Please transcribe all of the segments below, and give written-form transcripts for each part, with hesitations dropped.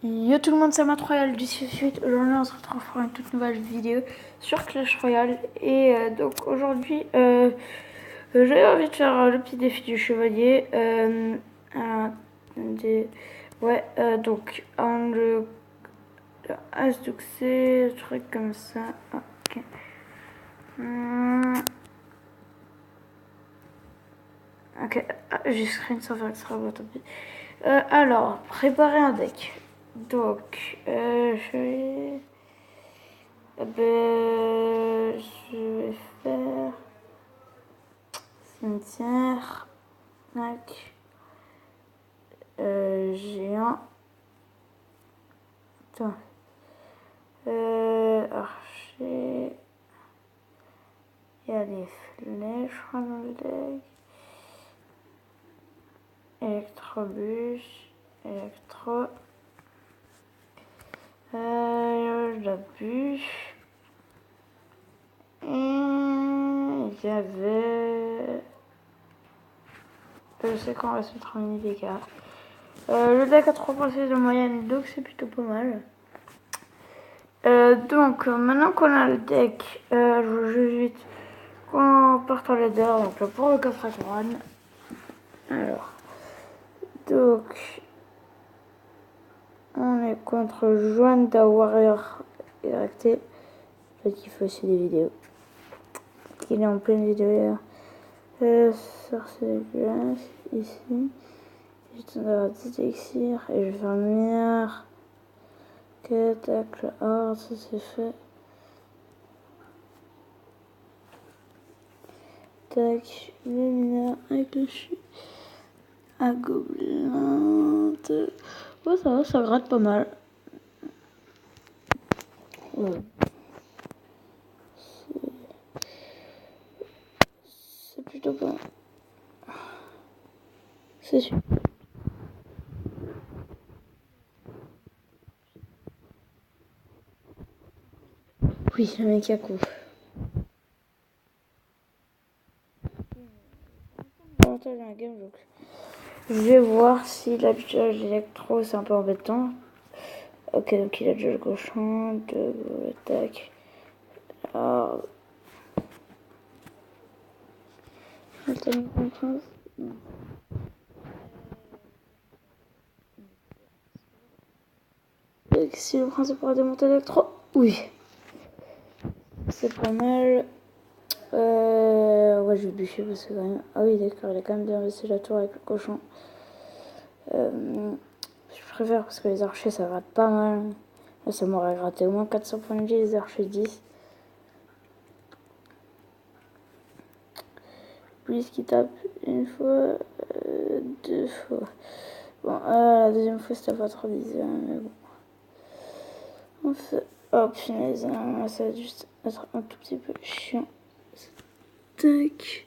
Yo tout le monde, c'est Matt Royal du 6-8. Aujourd'hui on se retrouve pour une toute nouvelle vidéo sur Clash Royale. Et donc aujourd'hui j'ai envie de faire le petit défi du chevalier. Donc le as d'oxé, truc comme ça. Ok. Ok, j'ai screen sans faire extra, bon, tant pis. Alors, préparer un deck. Donc, je vais faire cimetière, tac, géant, attends, archer, il y a les flèches dans le deck, électrobus, électro, la bûche. Et il y avait... Je sais qu'on va se mettre en mini dégâts. Le deck a 3% de moyenne, donc c'est plutôt pas mal. Donc maintenant qu'on a le deck, je vous juste qu'on parte en ladder. Donc pour le coffre à couronne. Alors, donc on est contre Joan da Warrior Erecté. Je qu'il faut aussi des vidéos. Il est en pleine vidéo. Sorcier de glace, ici. J'ai d'avoir 10 élixirs et je vais faire mineur. Ok, tac, le horde, ça c'est fait. Tac, le mineur avec le chute. À gobelin. Ouais, ça gratte pas mal. Ouais. C'est plutôt pas mal. C'est sûr. Oui, le mec à coup. Un game, donc je vais voir si l'habituage d'électro c'est un peu embêtant. Ok, donc il a déjà le cochon, de tac. Alors. Si le principe pour démonter l'électro, oui. C'est pas mal. Ouais, je vais bûcher parce que quand même. Ah oui, d'accord, il a quand même bien investi la tour avec le cochon. Je préfère parce que les archers ça gratte pas mal. Là, ça m'aurait gratté au moins 400 points de vie, les archers 10. Plus qui tape une fois, deux fois. Bon, la deuxième fois c'était pas trop bizarre, mais bon. On fait. Oh punaise, ça va juste être un tout petit peu chiant. Tac.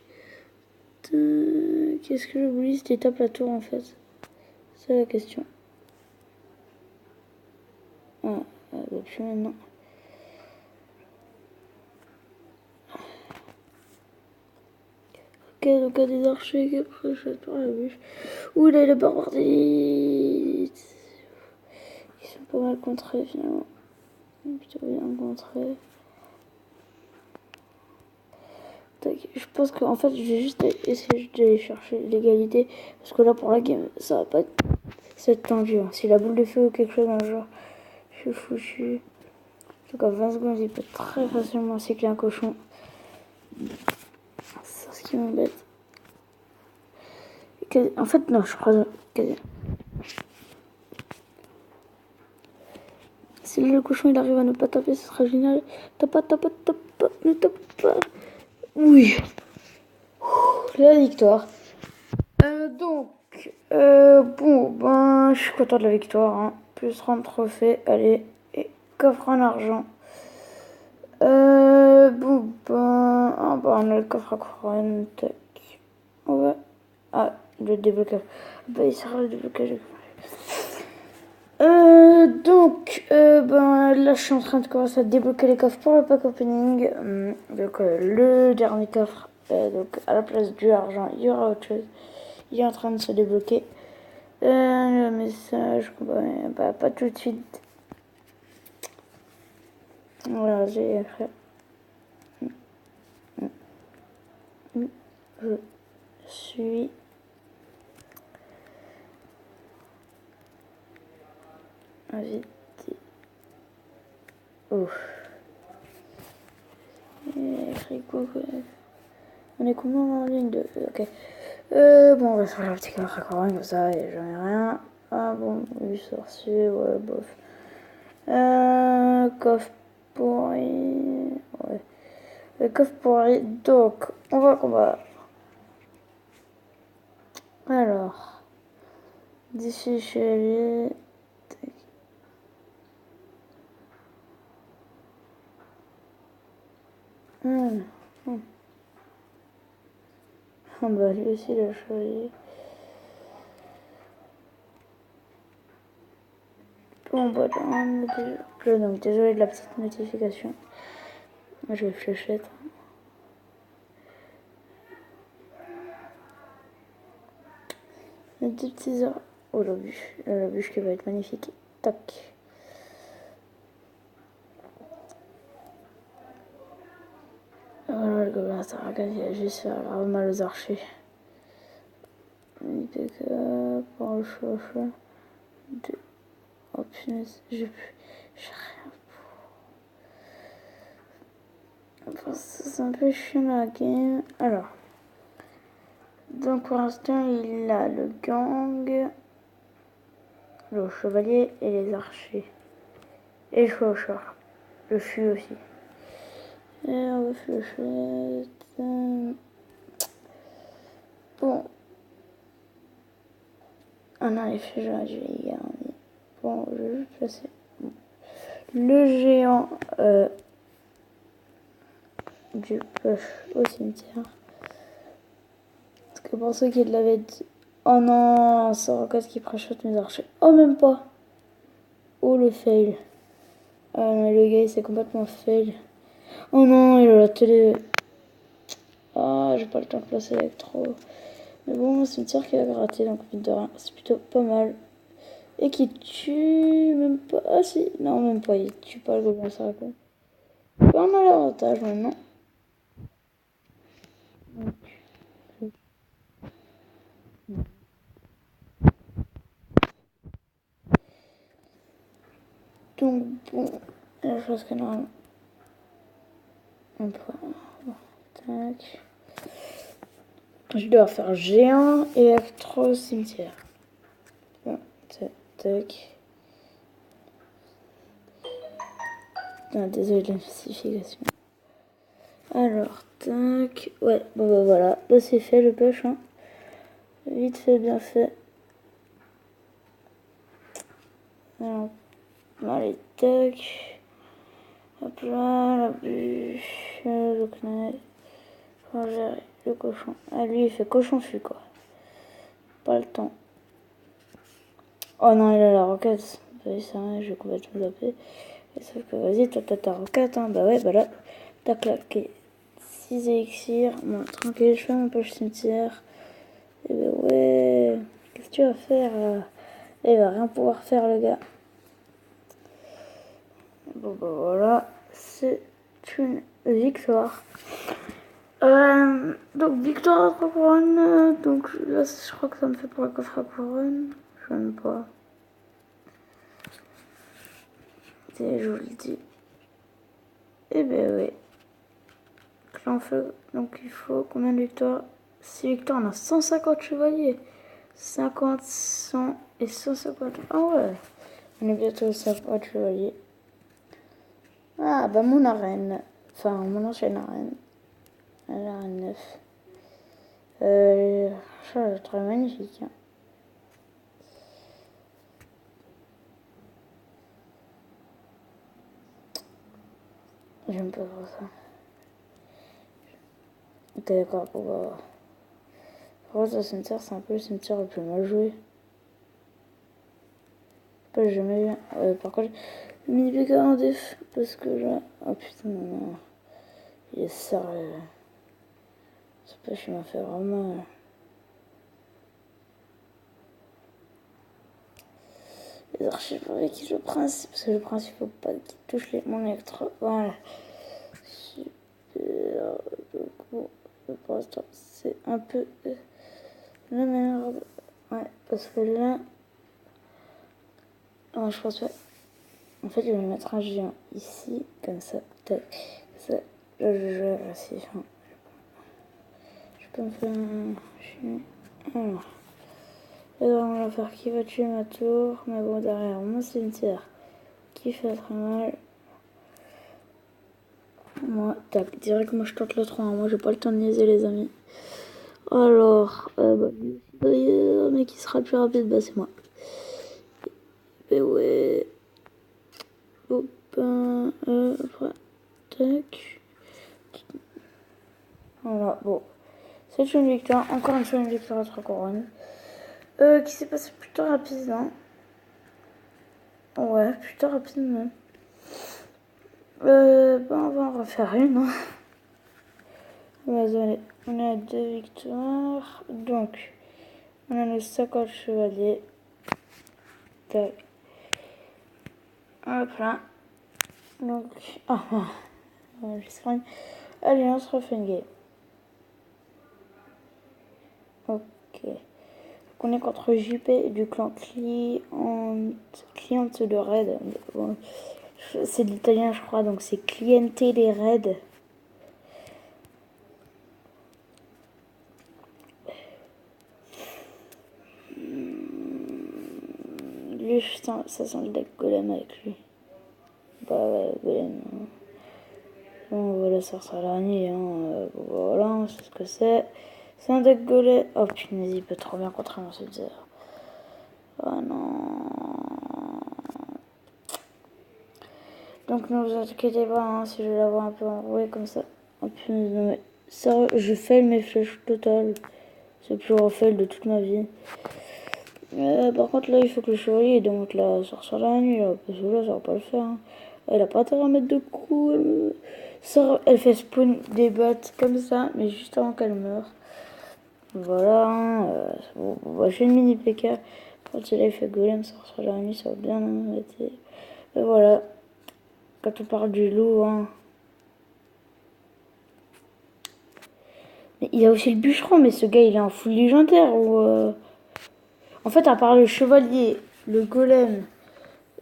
Qu'est-ce que j'oublie si tu tapes la tour en fait? C'est la question. Ah, bah plus maintenant. Ok, donc il y a des archers qui approchent par la bûche. Ouh là, il a barbardé. Ils sont pas mal contrés finalement. Plutôt bien contrés. Je pense qu'en fait, je vais juste essayer d'aller chercher l'égalité. Parce que là, pour la game, ça va pas être tendu. Hein. Si la boule de feu ou quelque chose dans le genre, je suis foutu. En tout cas, 20 secondes, il peut très facilement cycler un cochon. C'est ce qui m'embête. En fait, non, je crois que si le cochon il arrive à ne pas taper, ce sera génial. Tape pas, ne tape pas. Oui. La victoire. Bon, ben, je suis content de la victoire. Hein. Plus 30 trophées, allez, et coffre en argent. On a le coffre à couronne, tac. Ouais. Ah, le déblocage. Bah, il sera le déblocage. Là, je suis en train de commencer à débloquer les coffres pour le pack opening. Le dernier coffre, donc à la place du argent, il y aura autre chose. Il est en train de se débloquer. Le message, bah, pas tout de suite. Voilà, j'ai écrit. Je suis invité. Ouf. Écrit Google. On est combien en ligne de. Ok. Bon, on va faire un petit coffre comme ça, et j'en ai rien. Ah bon, 8 sorciers, ouais, bof. Coffre pourri. Ouais. Le coffre pourri. Donc, on va combattre. Alors. D'ici chez lui. Ah bah lui aussi il a choisi. Bon bah donc désolé de la petite notification. Moi je vais fléchette. Les deux petits oreilles. Oh la bûche qui va être magnifique. Tac. Voilà le gobelin Saraka il a juste faire grave mal aux archers. Impeccable pour le chauffe. Oh punaise, j'ai rien. Enfin, c'est un peu chiant la game. Alors. Donc pour l'instant il a le gang, le chevalier et les archers. Et le chaucheur. Le fût aussi. Et on va fléchette. Bon. Ah non, les flèches, je vais y garder. Bon, je vais juste passer. Le géant du push au cimetière. Parce que pour ceux qui l'avaient dit. Oh non, c'est Rocket qui préchote mes archers. Oh, même pas. Oh, le fail. Ah, mais le gars, il s'est complètement fail. Oh non, il a la télé. Ah, j'ai pas le temps de placer l'électro. Mais bon, mon cimetière qui a gratté, donc mine de rien, c'est plutôt pas mal. Et qui tue même pas. Ah si, non, même pas, il tue pas le gobelin sarraco. On a l'avantage maintenant. Donc bon, la chose que normalement. On peut. Bon, tac. Je dois faire géant et électro cimetière. Bon, tac. Non, désolé de la spécification. Alors, tac. Ouais, bon bah voilà. Là c'est fait le push, hein. Vite fait, bien fait. Alors, allez, tac. Hop là, la bûche, le knack. Faut gérer le cochon. Ah, lui, il fait cochon fût, quoi. Pas le temps. Oh non, il a la roquette. Bah oui, c'est vrai, je vais complètement zapper. Et sauf que vas-y, t'as ta roquette, hein. Bah ouais, bah là, t'as claqué 6 élixirs. Bon, tranquille, je fais mon poche cimetière. Et bah ouais, qu'est-ce que tu vas faire là? Il va rien pouvoir faire, le gars. Bon, bah voilà, c'est une victoire. Donc victoire à 3 couronnes. Donc là, je crois que ça me fait pour le coffre à couronne. Je n'aime pas. Et je vous le dis. Et ben oui. Clan feu. Donc il faut combien de victoires? 6 victoires. On a 150 chevaliers. 50, 100 et 150. Ah ouais. On est bientôt à 50 chevaliers. Ah bah mon arène. Enfin mon ancienne arène. L'arène 9. Ça c'est très magnifique. Hein. J'aime pas trop ça. Ok, d'accord, bon bah. Par contre, le cimetière, c'est un peu le cimetière le plus mal joué. Pas jamais vu. Par contre, j'ai mis BK en def. Parce que là. Oh putain, non, non. Il est sérieux. C'est pas qu'il m'a fait vraiment. les archives avec qui le prince. Parce que le prince, il faut pas qu'il touche mon électro. Voilà. Super. Du coup, pour l'instant, c'est un peu la merde. Ouais, parce que là. Non, je pense pas. En fait, je vais mettre un géant ici, comme ça. Tac. Ça. Là, je gère ici. Je peux me faire un géant. Alors. Alors, on va faire qui va tuer ma tour. Mais bon, derrière mon cimetière. Qui fait très mal. Moi, tac, direct, moi je tente le 3. Moi, j'ai pas le temps de niaiser, les amis. Alors, mais qui sera le plus rapide? Bah, c'est moi. Et ouais. Hop, après, tac. Voilà, bon. C'est une victoire. Encore une fois, une victoire à 3 couronnes. Qui s'est passé plutôt rapide, hein. Ouais, plutôt rapide même. On va en refaire une, hein. Allez, on a 2 victoires. Donc, on a le 50 chevaliers. Tac. Hop là. Donc, allez, on se refait une game. Ok. Donc, on est contre JP du clan Cliente de Raid. Bon, c'est de l'italien, je crois, donc c'est Cliente des Raids. Lui, putain, ça sent le deck golem avec lui. Bah ouais, golem. Bon, voilà, ça sera l'araignée, hein. Voilà, c'est ce que c'est. C'est un deck golem. Oh punaise, il peut trop bien contrer mon Sub-Zero. Oh non. Donc ne vous inquiétez pas, hein, si je la vois un peu enrouée comme ça. Oh punaise, non mais sérieux, je fail mes flèches totales. C'est le plus gros fail de toute ma vie. Par contre là, il faut que le chevalier démonte la sorcière de la nuit là, parce que là, ça va pas le faire. Hein. Elle a pas intérêt à mettre de coups. Elle fait spawn des bottes comme ça, mais juste avant qu'elle meure. Voilà, hein, bon, j'ai une mini PK. Quand il a fait golem, sorcière de la nuit, ça va bien arrêter. Et voilà. Quand on parle du loup, hein. Mais il y a aussi le bûcheron, mais ce gars il est en full légendaire. Ou En fait, à part le chevalier, le golem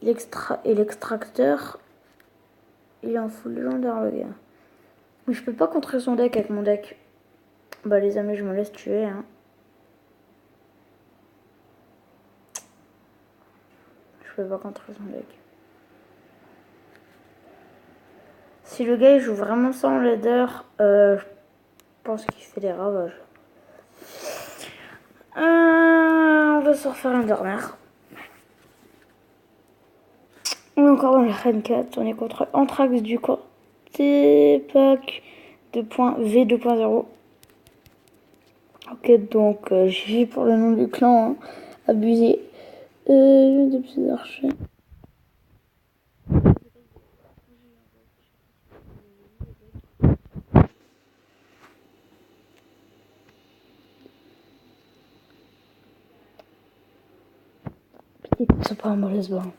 et l'extracteur, il est en full légendaire le gars. Mais je peux pas contrer son deck avec mon deck. Bah les amis, je me laisse tuer. Hein. Je peux pas contrer son deck. Si le gars il joue vraiment sans leader, je pense qu'il fait des ravages. On va se refaire un dernier. On est encore dans la reine 4, on est contre Anthrax du côté pack V 2.0. Ok, donc j'ai pour le nom du clan, hein, abusé. Des petits archers. Pitié que ce soit pas un mauvaise ballon.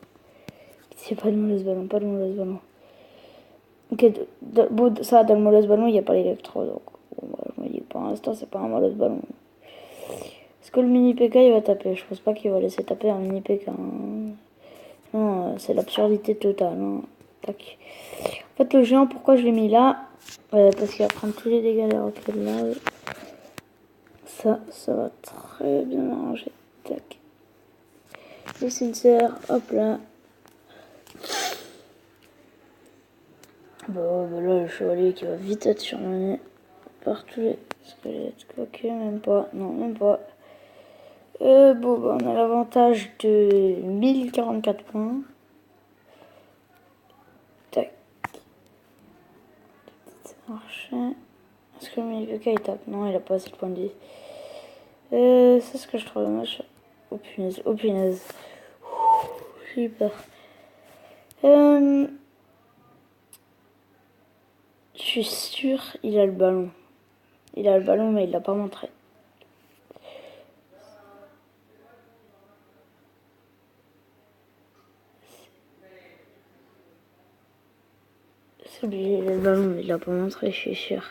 Pitié, pas de mauvaise ballon, pas de mauvaise ballon. Ok, bon, ça, dans le mauvaise ballon, il n'y a pas l'électro, donc bon, je me dis que pour l'instant, c'est pas un mauvaise ballon. Est-ce que le mini PK il va taper? Je pense pas qu'il va laisser taper un mini PK. Hein. Non, c'est l'absurdité totale. Hein. Tac. En fait, le géant, pourquoi je l'ai mis là? Parce qu'il va prendre tous les dégâts des roquettes là. Ça va très bien arranger. Tac. Le cimetière, hop là. Bon, bah là, le chevalier qui va vite être surmené par tous les squelettes. Quoique, même pas. Non, même pas. Bon, bah, on a l'avantage de 1044 points. Tac. Ça marchait. Est-ce que le Miliveka il tape? Non, il a pas assez de points de vie. C'est ce que je trouve dommage. Oh punaise, oh punaise. J'ai eu peur. Je suis sûre il a le ballon. Il a le ballon, mais il l'a pas montré. C'est obligé, le ballon, mais il l'a pas montré, je suis sûr.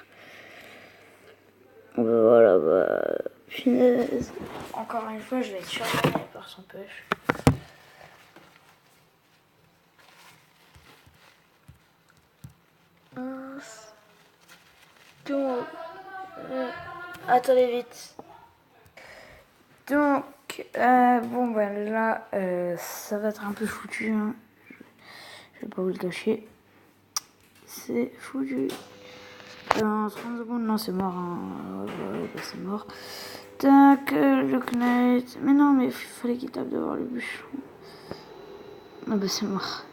Voilà, bah, punaise. Encore une fois, je vais être surpris par son push. Donc, attendez vite. Donc, bon, ben là, ça va être un peu foutu. Hein. Je vais pas vous le cacher. C'est foutu. En 30 secondes, non, c'est mort. Hein. Bah, c'est mort. Tac, le knight. Mais non, mais il fallait qu'il tape devant le bûcheron. Ah bah, c'est mort.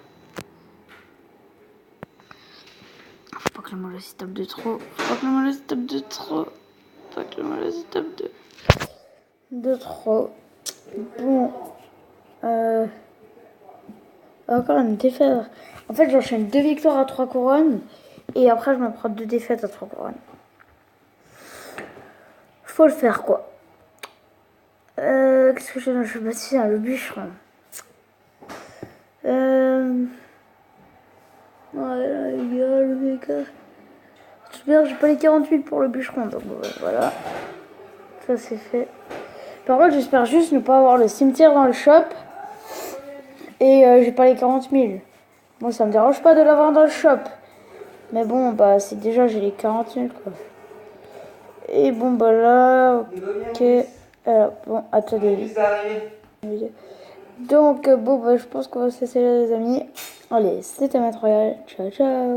Faut pas que le Molossi tape de trop. Faut pas que le Molossi tape de trop. Faut pas que le Molossi tape de trop. Bon. Encore une défaite. En fait, j'enchaîne 2 victoires à 3 couronnes. Et après, je me prends 2 défaites à 3 couronnes. Faut le faire, quoi. Qu'est-ce que je suis bâti le bûcheron. Ouais, les gars. J'espère j'ai pas les 48 pour le bûcheron. Donc voilà. Ça, c'est fait. Par contre, j'espère juste ne pas avoir le cimetière dans le shop. Et j'ai pas les 40 000. Bon, ça me dérange pas de l'avoir dans le shop. Mais bon, bah, c'est déjà, j'ai les 40 000, quoi. Et bon, bah là, ok. Alors, bon, attendez. Donc, bon, bah, je pense qu'on va se laisser là, les amis. Allez, c'était Maître Royal. Ciao, ciao.